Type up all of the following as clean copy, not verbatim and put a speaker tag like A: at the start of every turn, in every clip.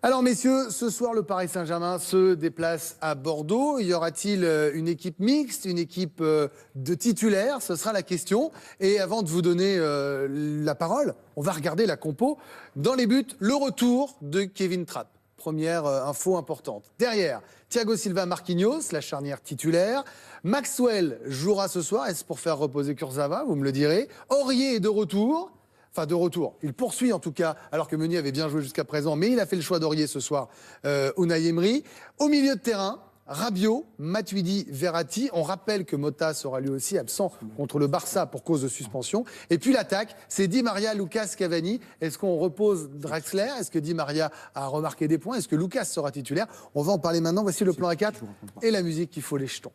A: Alors messieurs, ce soir le Paris Saint-Germain se déplace à Bordeaux. Y aura-t-il une équipe mixte, une équipe de titulaires? Ce sera la question. Et avant de vous donner la parole, on va regarder la compo. Dans les buts, le retour de Kevin Trapp. Première info importante. Derrière, Thiago Silva, Marquinhos, la charnière titulaire. Maxwell jouera ce soir. Est-ce pour faire reposer Kurzawa? Vous me le direz. Aurier est de retour. Enfin, de retour. Il poursuit en tout cas, alors que Meunier avait bien joué jusqu'à présent, mais il a fait le choix d'Aurier ce soir, Unai Emery. Au milieu de terrain, Rabiot, Matuidi, Verratti. On rappelle que Mota sera lui aussi absent contre le Barça pour cause de suspension. Et puis l'attaque, c'est Di Maria, Lucas, Cavani. Est-ce qu'on repose Draxler? Est-ce que Di Maria a remarqué des points? Est-ce que Lucas sera titulaire? On va en parler maintenant. Voici le plan A4 et la musique qu'il faut les jetons.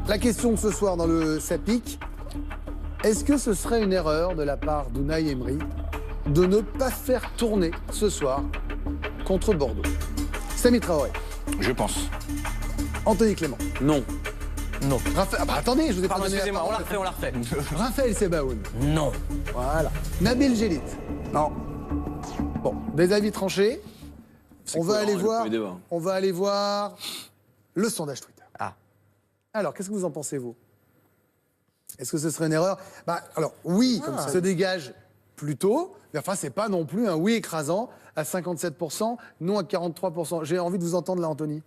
A: La question ce soir dans le Sapic. Est-ce que ce serait une erreur de la part d'Unai Emery de ne pas faire tourner ce soir contre Bordeaux? Samy Traoré.
B: Je pense.
A: Anthony Clément.
C: Non.
D: Non.
A: Attendez, je vous ai pas
D: Pardon,
A: donné la
D: excusez-moi,
A: parole.
D: on la refait.
A: Raphaël Sebaoun.
D: Non.
A: Voilà. Nabil Gélit.
B: Non.
A: Bon, des avis tranchés. On va aller voir le sondage Twitter.
D: Ah.
A: Alors, qu'est-ce que vous en pensez, vous? Est-ce que ce serait une erreur? Alors, oui, comme ça se dégage plus tôt, mais enfin, c'est pas non plus un oui écrasant à 57%, non à 43%. J'ai envie de vous entendre là, Anthony.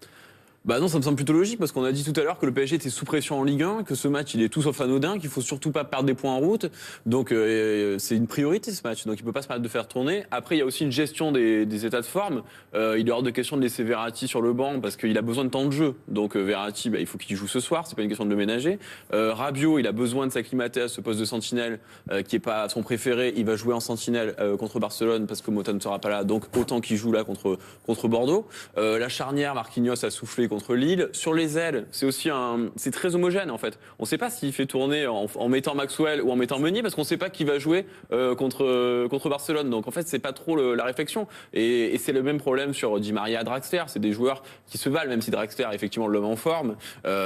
C: Bah non, ça me semble plutôt logique parce qu'on a dit tout à l'heure que le PSG était sous pression en Ligue 1, que ce match il est tout sauf anodin, qu'il faut surtout pas perdre des points en route. Donc c'est une priorité ce match, donc il peut pas se permettre de faire tourner. Après il y a aussi une gestion des états de forme. Il est hors de question de laisser Verratti sur le banc parce qu'il a besoin de temps de jeu. Donc Verratti, il faut qu'il joue ce soir, c'est pas une question de le ménager. Rabiot, il a besoin de s'acclimater à ce poste de sentinelle qui est pas son préféré. Il va jouer en sentinelle contre Barcelone parce que Mota ne sera pas là, donc autant qu'il joue là contre Bordeaux. La charnière, Marquinhos a soufflé contre Lille. Sur les ailes, c'est très homogène en fait. On ne sait pas s'il fait tourner en mettant Maxwell ou en mettant Meunier parce qu'on ne sait pas qui va jouer contre Barcelone. Donc en fait, c'est pas trop la réflexion. Et c'est le même problème sur Di Maria, Draxler. C'est des joueurs qui se valent, même si Draxler est effectivement l'homme en forme.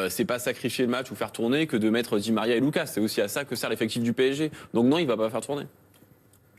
C: C'est pas sacrifier le match ou faire tourner que de mettre Di Maria et Lucas. C'est aussi à ça que sert l'effectif du PSG. Donc non, il va pas faire tourner.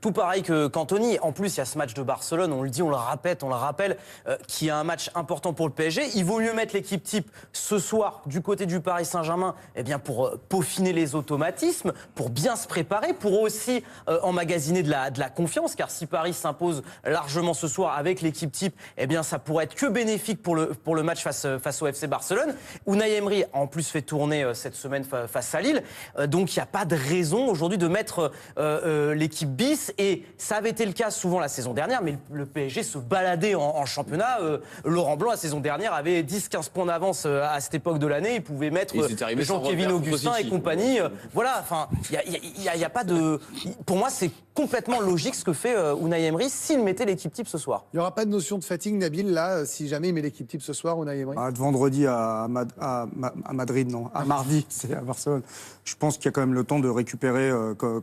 D: Tout pareil qu'Anthony. En plus, il y a ce match de Barcelone, on le dit, on le répète, on le rappelle, qui est un match important pour le PSG. Il vaut mieux mettre l'équipe type ce soir du côté du Paris Saint-Germain pour peaufiner les automatismes, pour bien se préparer, pour aussi emmagasiner de la confiance. Car si Paris s'impose largement ce soir avec l'équipe type, ça pourrait être que bénéfique pour le match face au FC Barcelone. Unai Emery a en plus fait tourner cette semaine face à Lille. Donc il n'y a pas de raison aujourd'hui de mettre l'équipe bis. Et ça avait été le cas souvent la saison dernière, mais le PSG se baladait en championnat. Laurent Blanc, la saison dernière, avait 10-15 points d'avance à cette époque de l'année. Il pouvait mettre Jean-Kévin Augustin et compagnie. Voilà, enfin, il y a pas de... Pour moi, c'est complètement logique ce que fait Unai Emery s'il mettait l'équipe type ce soir.
A: Il n'y aura pas de notion de fatigue, Nabil, là, si jamais il met l'équipe type ce soir, Unai Emery?
B: De vendredi à Madrid, non. À mardi, c'est à Barcelone. Je pense qu'il y a quand même le temps de récupérer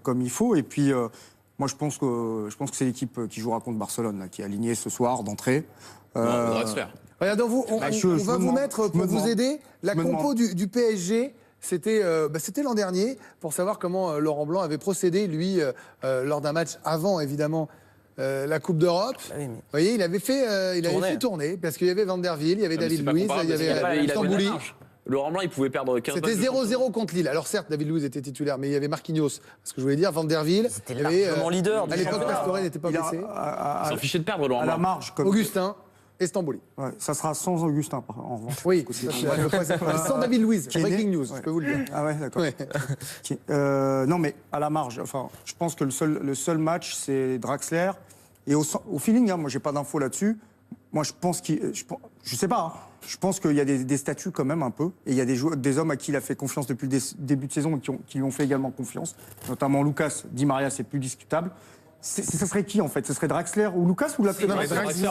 B: comme il faut. Et puis... moi, je pense que c'est l'équipe qui jouera contre Barcelone, là, qui est alignée ce soir d'entrée.
A: Regardez, on va vous mettre, pour vous aider, la compo du PSG. C'était l'an dernier, pour savoir comment Laurent Blanc avait procédé, lui, lors d'un match avant, évidemment, la Coupe d'Europe. Vous voyez, il avait fait tourner, parce qu'il y avait Van der Ville, il y avait David Luiz, il y avait Stambouli.
C: Laurent Blanc, il pouvait perdre 15
A: C'était 0-0 contre Lille. Alors certes, David Luiz était titulaire, mais il y avait Marquinhos. Ce que je voulais dire, Van der Ville.
D: C'était largement leader.
A: À l'époque, Pastore n'était pas blessé.
C: Il s'en fichait de perdre, Laurent
B: à
C: Blanc.
B: la marge.
A: Augustin et Stambouli.
B: Ouais, ça sera sans Augustin, en revanche.
A: Oui, sans David Luiz. Breaking news, je peux vous le dire.
B: Ah ouais, d'accord. Ouais. Non, mais à la marge. Enfin, je pense que le seul match, c'est Draxler. Et au feeling, moi, j'ai pas d'infos là-dessus. Moi, je pense je sais pas. Je pense qu'il y a des statuts quand même un peu. Et il y a des hommes à qui il a fait confiance depuis le début de saison et qui lui ont fait également confiance. Notamment Lucas, Di Maria, c'est plus discutable. Ça serait qui en fait? Ce serait Draxler ou Lucas ou
C: C'est Draxler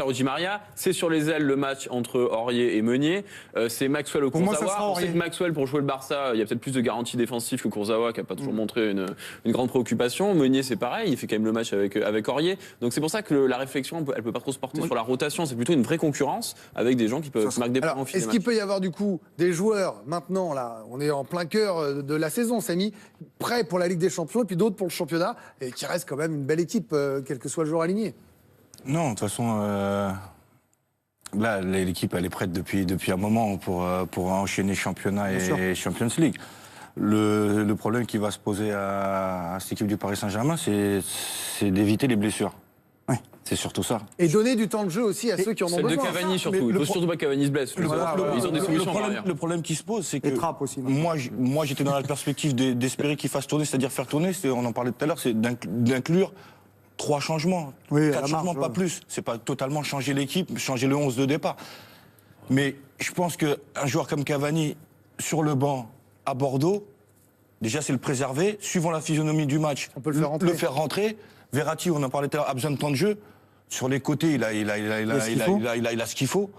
C: ou Di Maria. C'est sur les ailes le match entre Aurier et Meunier. C'est Maxwell ou Kurzawa. On sait que Maxwell, pour jouer le Barça, il y a peut-être plus de garanties défensives que Kurzawa, qui n'a pas toujours montré une grande préoccupation. Meunier, c'est pareil, il fait quand même le match avec Aurier. Donc c'est pour ça que la réflexion, elle peut pas trop se porter sur la rotation. C'est plutôt une vraie concurrence avec des gens qui peuvent marquer des points en fil.
A: Est-ce qu'il peut y avoir du coup des joueurs maintenant, là, on est en plein cœur de la saison, Samy, prêts pour la Ligue des Champions et puis d'autres pour le championnat, et qui reste quand même une belle équipe, quel que soit le joueur aligné?
E: Non, de toute façon, là, l'équipe, elle est prête depuis un moment pour enchaîner championnat et Champions League. Le problème qui va se poser à cette équipe du Paris Saint-Germain, c'est d'éviter les blessures.
B: Ouais.
E: C'est surtout ça.
A: Et donner du temps de jeu aussi à ceux qui en ont
C: Celle de
A: besoin.
C: Cavani surtout.
E: Mais
C: Il faut surtout pas que Cavani se blesse. Ils ont des solutions par ailleurs.
E: Le problème qui se pose, c'est que
B: Et Trapp aussi.
E: moi, j'étais dans la perspective d'espérer qu'il fasse tourner, c'est-à-dire faire tourner, on en parlait tout à l'heure, c'est d'inclure 3 changements,
B: Oui,
E: 4
B: la
E: changements,
B: marge,
E: pas
B: ouais.
E: plus. C'est pas totalement changer l'équipe, changer le 11 de départ. Mais je pense qu'un joueur comme Cavani, sur le banc, à Bordeaux, déjà c'est le préserver, suivant la physionomie du match,
A: On peut le faire rentrer.
E: Verratti, on en parlait tout à l'heure, a besoin de temps de jeu. Sur les côtés, il a ce qu'il faut.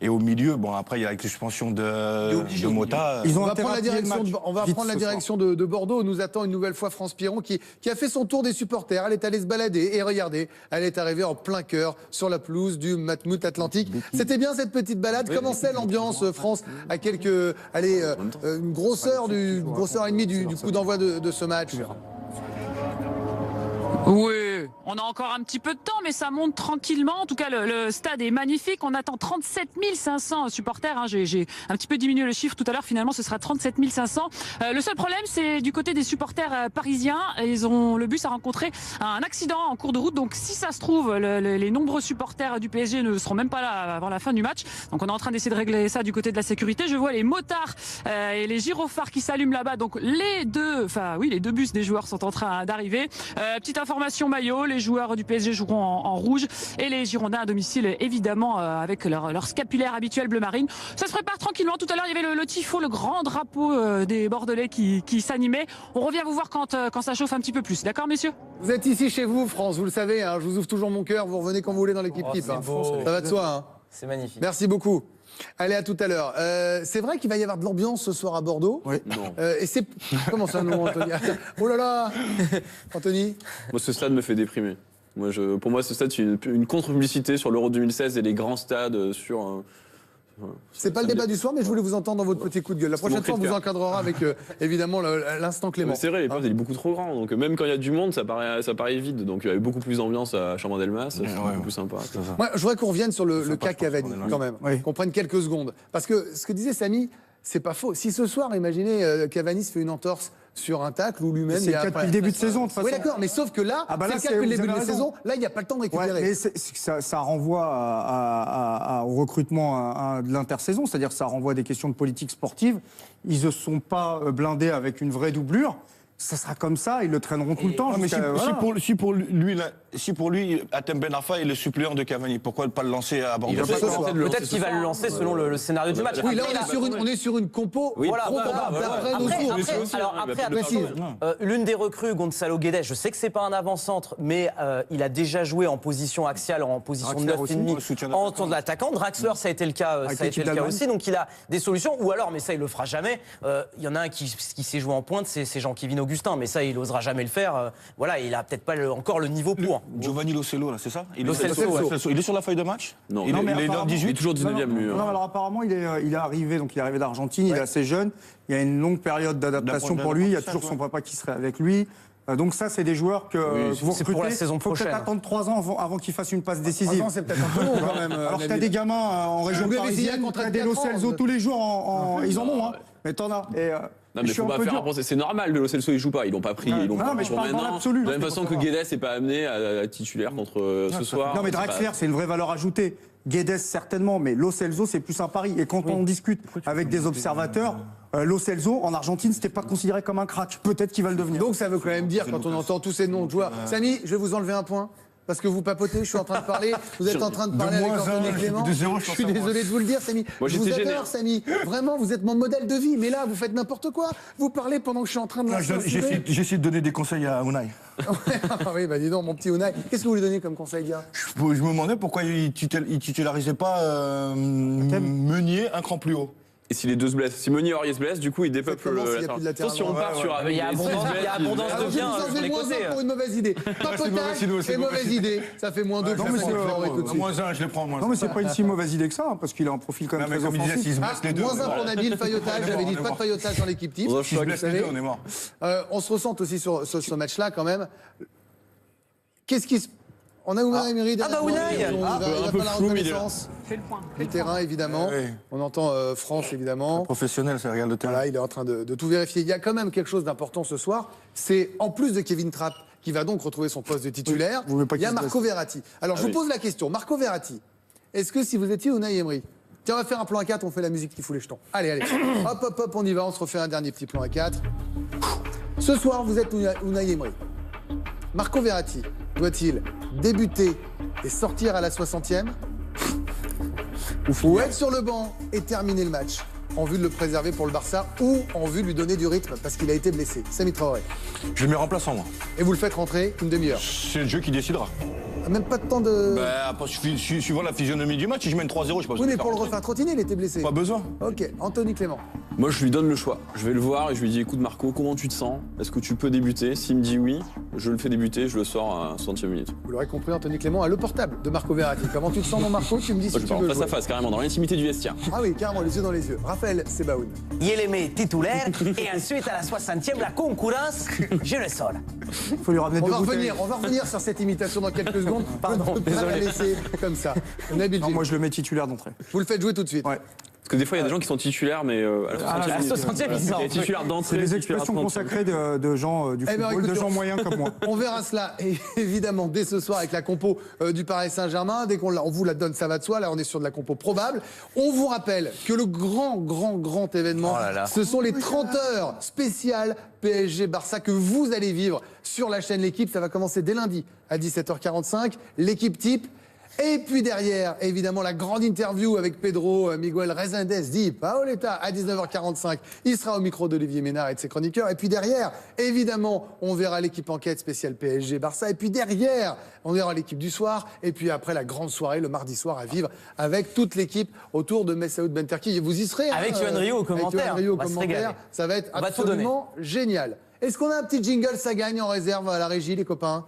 E: Et au milieu, bon, après, il y a la suspension de Mota.
B: Ils ont
A: On va
B: intérêt
A: prendre
B: à
A: la
B: plier le
A: direction,
B: match.
A: on va
B: Vite
A: prendre la
B: ce soir.
A: direction de Bordeaux. Nous attend une nouvelle fois France Piron qui a fait son tour des supporters. Elle est allée se balader et regardez, elle est arrivée en plein cœur sur la pelouse du Matmut Atlantique. C'était bien cette petite balade. Comment c'est l'ambiance, France, à quelques, allez, une grosse heure et demie du coup d'envoi de ce match.
F: Oui, on a encore un petit peu de temps, mais ça monte tranquillement. En tout cas, le stade est magnifique. On attend 37 500 supporters. Hein. J'ai un petit peu diminué le chiffre tout à l'heure. Finalement, ce sera 37 500. Le seul problème, c'est du côté des supporters parisiens. Le bus a rencontré un accident en cours de route. Donc, si ça se trouve, les nombreux supporters du PSG ne seront même pas là avant la fin du match. Donc, on est en train d'essayer de régler ça du côté de la sécurité. Je vois les motards et les gyrophares qui s'allument là-bas. Donc, les deux bus des joueurs sont en train d'arriver. Petite information maillot, les joueurs du PSG joueront en rouge et les Girondins à domicile évidemment avec leur scapulaire habituel bleu marine. Ça se prépare tranquillement. Tout à l'heure il y avait le tifo, le grand drapeau des Bordelais qui s'animait. On revient vous voir quand ça chauffe un petit peu plus. D'accord messieurs?
A: Vous êtes ici chez vous, France, vous le savez, hein, je vous ouvre toujours mon cœur, vous revenez quand vous voulez dans l'équipe type.
D: c'est
A: Hein.
D: beau.
A: Ça va de soi. Hein.
D: C'est magnifique.
A: Merci beaucoup. Allez, à tout à l'heure. C'est vrai qu'il va y avoir de l'ambiance ce soir à Bordeaux.
B: Oui.
C: Non.
A: Et c'est. Comment ça, non, Anthony? Oh là là Anthony?
C: Moi, ce stade me fait déprimer. Pour moi, ce stade, c'est une contre-publicité sur l'Euro 2016 et les grands stades sur.
A: C'est pas le débat du soir, mais je voulais vous entendre dans votre petit coup de gueule. La prochaine
C: mon
A: fois, on
C: cri de
A: vous
C: cœur.
A: encadrera avec évidemment l'instant Clément.
C: Mais c'est vrai, les postes, il est beaucoup trop grand. Donc, même quand il y a du monde, ça paraît vide. Donc, il y avait beaucoup plus d'ambiance à Chambre-Delmas. C'est beaucoup plus sympa.
A: Moi, je voudrais qu'on revienne sur le cas
E: je pense
A: Cavani,
E: qu'on est
A: quand même.
B: Oui.
A: Qu'on prenne quelques secondes. Parce que ce que disait Samy, c'est pas faux. Si ce soir, imaginez, Cavani se fait une entorse sur un tacle ou lui-même.
B: C'est le cas depuis le début de saison, de toute façon.
A: Oui, d'accord, mais sauf que là,
B: Ah bah là,
A: c'est le cas depuis le
B: vous
A: début
B: avez
A: de la
B: raison.
A: saison. Là, il n'y a pas le temps de
B: Ouais,
A: récupérer.
B: mais ça renvoie au recrutement de l'intersaison, c'est-à-dire que ça renvoie à des questions de politique sportive. Ils ne sont pas blindés avec une vraie doublure. Ça sera comme ça, ils le traîneront tout le temps.
E: Ah, mais
B: jusqu'à-
E: si
B: voilà.
E: pour lui, Hatem Ben Arfa est le suppléant de Cavani, pourquoi ne pas le lancer à Bordeaux?
D: Peut-être qu'il va le lancer selon le scénario du match.
A: Oui, là,
D: Après,
A: on est sur une compo
D: Voilà,
A: probable d'après nos
D: Après,
A: sources.
D: attention, l'une des recrues, Gonzalo Guedes, je sais que c'est pas un avant-centre, mais il a déjà joué en position axiale, en position de
B: Draxler
D: 9,5
E: aussi, soutien
D: en temps de l'attaquant. Draxler, ça a été le cas,
B: Avec l'équipe d'Allemagne.
D: aussi, donc il a des solutions. Ou alors, mais ça, il le fera jamais. Il y en a un qui sait jouer en pointe, c'est Jean-Kévin Augustin, mais ça, il osera jamais le faire. Voilà, il a peut-être pas encore le niveau pour.
E: Giovanni Lo Celso, là, c'est ça?
D: Lo Celso,
E: Il est sur la feuille de match?
C: Non.
E: Il
B: Non, mais
E: est
B: apparemment-
E: 18.
C: Il est toujours 19e, lui.
B: Non,
C: hein.
B: alors apparemment, il est arrivé d'Argentine, il est assez jeune. Il y a une longue période d'adaptation pour lui. Il y a toujours son papa qui serait avec lui. Donc ça, c'est des joueurs que vous
D: c'est pour
B: recrutez.
D: la saison
B: faut peut-être
D: prochaine.
B: attendre 3 ans avant qu'ils fassent une passe décisive.
A: Attends, c'est peut-être un peu long quand même.
B: Alors que t'as
A: Nabil.
B: des gamins en région
A: Louis Vézilla
B: parisienne,
A: contre
B: t'as des Lo
A: 4 ans,
B: Celso tous les jours, ils en ont, hein. Mais t'en as. Et,
C: Non,
B: je
C: mais
B: suis
C: faut
B: un
C: pas
B: peu
C: faire
B: dur.
C: un procès. C'est normal, de Lo Celso, ils jouent pas. Ils l'ont pas pris.
B: Ouais.
C: Ils l'ont
B: Non,
C: pas
B: mais
C: pris
B: je
C: pour
B: parle dans
C: maintenant.
B: l'absolu,
C: De la
B: là,
C: même
B: c'est
C: façon
B: pour
C: que
B: savoir.
C: Guedes n'est pas amené à titulaire contre ce soir.
B: Non, mais
C: C'est pas-
B: Draxler, c'est une vraie valeur ajoutée. Guedes, certainement, mais Lo Celso, c'est plus un pari. Et quand on discute avec des observateurs, Lo Celso, en Argentine, c'était pas considéré comme un crack. Peut-être qu'il va le devenir.
A: Donc ça veut quand même dire, quand on entend tous ces noms de joueurs. Samy, je vais vous enlever un point. Parce que vous papotez, je suis en train de parler, vous êtes en train de parler avec Anthony Clément.
E: de zéro,
A: Je
E: je
A: suis
E: pense à moi.
A: désolé de vous le dire, Samy.
C: Moi,
A: Je vous
C: j'étais
A: adore, Samy. Vraiment, vous êtes mon modèle de vie. Mais là, vous faites n'importe quoi. Vous parlez pendant que je suis en train de l'insulter.
E: J'essaie de donner des conseils à Unai.
A: Ah oui, bah dis donc, mon petit Unai. Qu'est-ce que vous lui donnez comme conseil, gars?
E: Je me demandais pourquoi il titularisait pas Meunier un cran plus haut.
C: Et si les deux se blessent, si Meunier et Aurier se blessent, du coup, ils dépeuplent
A: Comment s'il y a
C: latéral.
A: plus de latéral
C: Sauf si on
A: droit.
C: part sur avec
D: Il y a
C: les
D: abondance-
C: 16
D: il y a
C: blesses,
D: abondance de
A: Alors, je
D: bien,
A: vous en
D: sur
A: fais
D: les
A: moins
D: côtés.
A: un pour une mauvaise idée. Papotage et mauvaise idée. Ça fait moins 2 pour
E: mais
A: Franck
E: c'est
A: Ferrari tout de suite.
E: moins un, je les prends moins.
B: Non, mais c'est pas une si mauvaise idée que ça, hein, parce qu'il a un profil quand même
E: Non, mais
B: très
E: comme il disait,
B: offensif.
E: s'ils se
A: Ah,
E: blessent les deux.
A: moins un pour Nabil, faillotage. J'avais dit
E: on est
A: pas de
E: mort.
A: faillotage dans l'équipe type.
C: On
E: S'ils se
A: Vous
E: blessent les
A: savez.
E: deux, on est mort.
A: On se ressent aussi sur ce match-là quand même. Qu'est-ce qui se... On a Unai Emery derrière.
D: bah, Unai.
A: Il va
C: un peu
A: faire la
C: flou, mais il est là.
A: reconnaissance
F: Fais le point.
A: du terrain, évidemment.
E: Ouais.
A: On entend France, évidemment.
E: Professionnel, ça regarde le terrain.
A: Voilà, il est en train de tout vérifier. Il y a quand même quelque chose d'important ce soir. C'est, en plus de Kevin Trapp, qui va donc retrouver son poste de titulaire,
B: Vous voulez pas
A: il y a
B: qu'il se
A: Marco Verratti. Alors, je vous
C: oui.
A: pose la question. Marco Verratti, est-ce que si vous étiez Unai Emery, tiens, on va faire un plan à 4, on fait la musique qui fout les jetons. Allez, allez. Hop, hop, hop, on y va, on se refait un dernier petit plan à 4. Ce soir, vous êtes Unai Emery. Marco Verratti doit-il débuter et sortir à la 60e ou être sur le banc et terminer le match en vue de le préserver pour le Barça ou en vue de lui donner du rythme parce qu'il a été blessé? Samy Traoré.
E: Je le mets remplaçant, moi.
A: Et vous le faites rentrer une demi-heure.
E: C'est le jeu qui décidera.
A: Même pas de temps de...
E: Bah, après, suivant la physionomie du match, si je mène 3-0, je sais pas
A: oui, mais pour le refaire trottiner, il était blessé.
E: Pas besoin.
A: Ok, Anthony Clément.
C: Moi, je lui donne le choix. Je vais le voir et je lui dis écoute, Marco, comment tu te sens? Est-ce que tu peux débuter? S'il me dit oui, je le fais débuter, je le sors à 60e minute.
A: Vous l'aurez compris, Anthony Clément a le portable de Marco Verratti. Comment tu te sens, mon Marco? Tu me dis si
C: Je
A: tu
C: pars
A: veux
C: face
A: jouer.
C: à face, carrément, dans l'intimité du vestiaire.
A: Ah oui, carrément, les yeux dans les yeux. Raphaël Sebaoun.
D: Il les met titulaire et ensuite à la 60e, la concurrence, je le sors.
B: Il faut lui ramener
A: On
B: deux
A: va
B: bouteilles.
A: revenir sur cette imitation dans quelques secondes.
D: Pardon,
A: On ne peut pas la laisser comme ça. Nabil
B: Non,
A: Djellid,
B: moi je le mets titulaire d'entrée.
A: vous le faites jouer tout de suite.
B: Ouais.
C: Parce que des fois, il y a des gens qui sont titulaires, mais à la 60e,
D: ils sortent.
C: Il est titulaire
B: C'est
C: d'entrée.
B: les
C: titulaire
B: expressions
C: 30e.
B: consacrées de gens du
A: Eh ben,
B: football, de
A: écoutez,
B: gens moyens comme moi.
A: On verra cela évidemment dès ce soir avec la compo du Paris Saint-Germain. Dès on vous la donne, ça va de soi. Là, on est sur de la compo probable. On vous rappelle que le grand événement,
D: Oh là là.
A: ce sont les 30 heures spéciales PSG Barça que vous allez vivre sur la chaîne L'équipe. Ça va commencer dès lundi à 17h45. L'équipe type. Et puis derrière, évidemment, la grande interview avec Pedro Miguel Rezendes dit Paoletta à 19h45. Il sera au micro d'Olivier Ménard et de ses chroniqueurs. Et puis derrière, évidemment, on verra l'équipe enquête spéciale PSG Barça. Et puis derrière, on verra l'équipe du soir. Et puis après, la grande soirée, le mardi soir à vivre avec toute l'équipe autour de Messaoud Benterki. Vous y serez.
D: Avec Yoann Rio au
A: avec
D: commentaire.
A: Yoann Rio au
D: On va se
A: commentaire.
D: régaler.
A: Ça va être
D: On va tout
A: absolument génial. Est-ce qu'on a un petit jingle, ça gagne en réserve à la régie, les copains?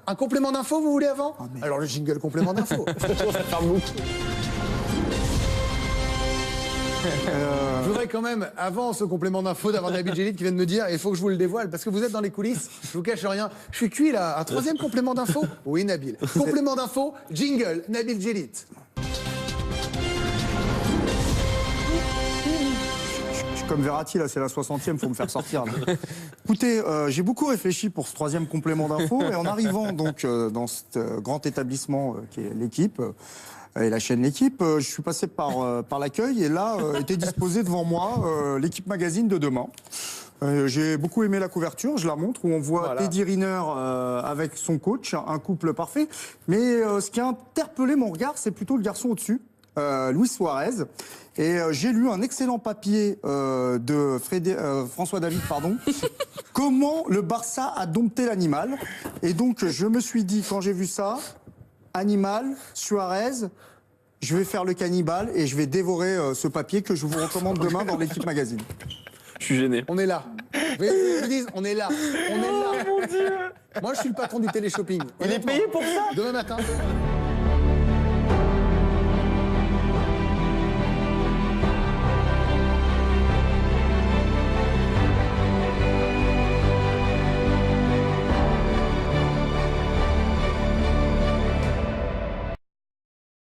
A: Un complément d'info, vous voulez avant? Alors le jingle complément d'info. Je voudrais quand même, avant ce complément d'info, d'avoir Nabil Djellid qui vient de me dire, il faut que je vous le dévoile, parce que vous êtes dans les coulisses, je vous cache rien. Je suis cuit là, un troisième complément d'info? Oui, Nabil. Complément d'info, jingle, Nabil Djellid.
B: Je suis comme Verratti, là, c'est la 60e, faut me faire sortir. là. Écoutez, j'ai beaucoup réfléchi pour ce troisième complément d'info, et en arrivant donc dans ce grand établissement qui est l'équipe, et la chaîne L'équipe, je suis passé par l'accueil, et là était disposé devant moi l'équipe magazine de demain. J'ai beaucoup aimé la couverture, je la montre, où on voit
A: Voilà.
B: Teddy Riner avec son coach, un couple parfait. Mais ce qui a interpellé mon regard, c'est plutôt le garçon au-dessus, Luis Suarez. Et j'ai lu un excellent papier de François David, pardon. Comment le Barça a dompté l'animal. Et donc je me suis dit, quand j'ai vu ça, animal, Suarez, je vais faire le cannibale et je vais dévorer ce papier que je vous recommande demain dans l'équipe magazine.
C: Je suis gêné.
A: On est là. Je vous dis, on est là. On est là. Moi, je suis le patron du téléshopping.
D: Il est payé pour ça?
A: Demain matin.